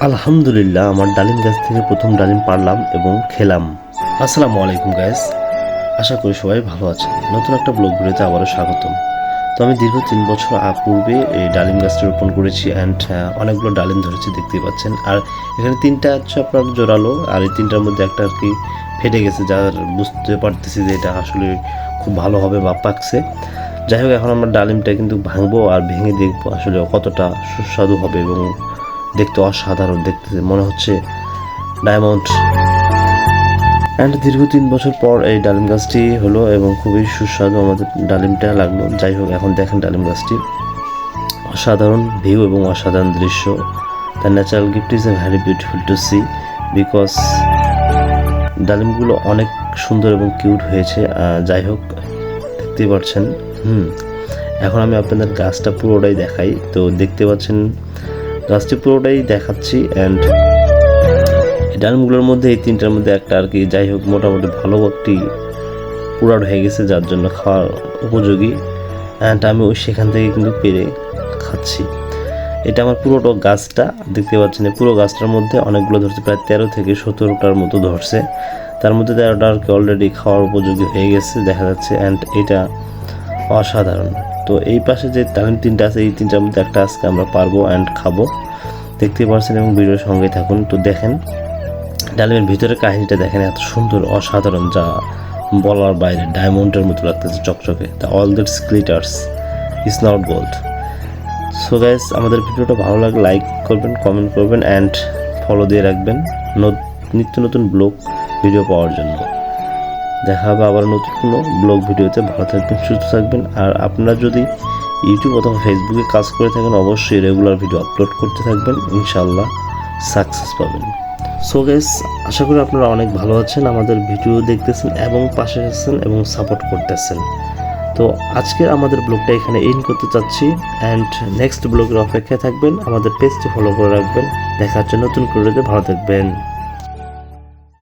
আলহামদুলিল্লাহ, আমার ডালিম গাছ থেকে প্রথম ডালিম পাড়লাম এবং খেলাম। আসসালামু আলাইকুম গাইস, আশা করি সবাই ভালো আছেন। নতুন একটা ব্লগ ভিডিওতে আবারও স্বাগতম। তো আমি দীর্ঘ 3 বছর পূর্বে এই ডালিম গাছটি রোপণ করেছি অ্যান্ড অনেকগুলো ডালিম ধরেছি, দেখতেই পাচ্ছেন। আর এখানে 3টা হচ্ছে আপনার জোরালো, আর এই 3টার মধ্যে একটা আর কি ফেটে গেছে, যার বুঝতে পারতেছি যে এটা আসলে খুব ভালো হবে বা পাকছে। যাই হোক, এখন আমরা ডালিমটা কিন্তু ভাঙবো আর ভেঙে দেখবো আসলে কতটা সুস্বাদু হবে এবং দেখতে অসাধারণ, দেখতে মনে হচ্ছে ডায়মন্ড। অ্যান্ড দীর্ঘ 3 বছর পর এই ডালিম গাছটি হলো এবং খুবই সুস্বাদু আমাদের ডালিমটা লাগলো। যাই হোক, এখন দেখেন ডালিম গাছটি, অসাধারণ ভিউ এবং অসাধারণ দৃশ্য। The natural gift is a very beautiful to see, because ডালিমগুলো অনেক সুন্দর এবং কিউট হয়েছে। যাই হোক, দেখতেই পাচ্ছেন। এখন আমি আপনাদের গাছটা পুরোটাই দেখাই। তো দেখতে পাচ্ছেন গাছটি পুরোটাই দেখাচ্ছি। অ্যান্ড এই ডালমগুলোর মধ্যে এই 3টার মধ্যে একটা আর কি, যাই হোক, মোটামুটি ভালো একটি পুরাট হয়ে গেছে, যার জন্য খাওয়ার উপযোগী। অ্যান্ড আমি সেখান থেকে কিন্তু পেরে খাচ্ছি। এটা আমার পুরোটা গাছটা দেখতে পাচ্ছেন। পুরো গাছটার মধ্যে অনেকগুলো ধরছে, প্রায় 13 থেকে 17টার মতো ধরছে। তার মধ্যে 13টা আর কি অলরেডি খাওয়ার উপযোগী হয়ে গেছে দেখা যাচ্ছে। অ্যান্ড এটা অসাধারণ। তো এই পাশে যে ডালিম 3টা আছে, এই 3টার মধ্যে একটা আজকে আমরা পারবো অ্যান্ড খাবো, দেখতেই পাচ্ছেন এবং ভিডিওর সঙ্গে থাকুন। তো দেখেন ডালিমের ভিতরে কাহিনীটা দেখেন, এত সুন্দর অসাধারণ, যা বলার বাইরে, ডায়মন্ডের মতো লাগতেছে চকচকে। The all that glitters is not gold. So guys, আমাদের ভিডিওটা ভালো লাগলে লাইক করবেন, কমেন্ট করবেন অ্যান্ড ফলো দিয়ে রাখবেন নিত্য নতুন ব্লগ ভিডিও পাওয়ার জন্য। দেখা হবে আবার নতুন কোনো ব্লগ ভিডিওতে। ভালো থাকবেন, সুস্থ থাকবেন। আর আপনারা যদি ইউটিউব অথবা ফেসবুকে কাজ করে থাকেন, অবশ্যই রেগুলার ভিডিও আপলোড করতে থাকবেন, ইনশাআল্লাহ সাকসেস পাবেন। সো গাইস, আশা করি আপনারা অনেক ভালো আছেন, আমাদের ভিডিও দেখতেছেন এবং পাশে আছেন এবং সাপোর্ট করতেছেন। তো আজকে আমাদের ব্লগটা এখানে এন্ড করতে চাচ্ছি। অ্যান্ড নেক্সট ব্লগের অপেক্ষায় থাকবেন, আমাদের পেজটি ফলো করে রাখবেন। দেখা হচ্ছে নতুন ভিডিওতে। ভালো থাকবেন।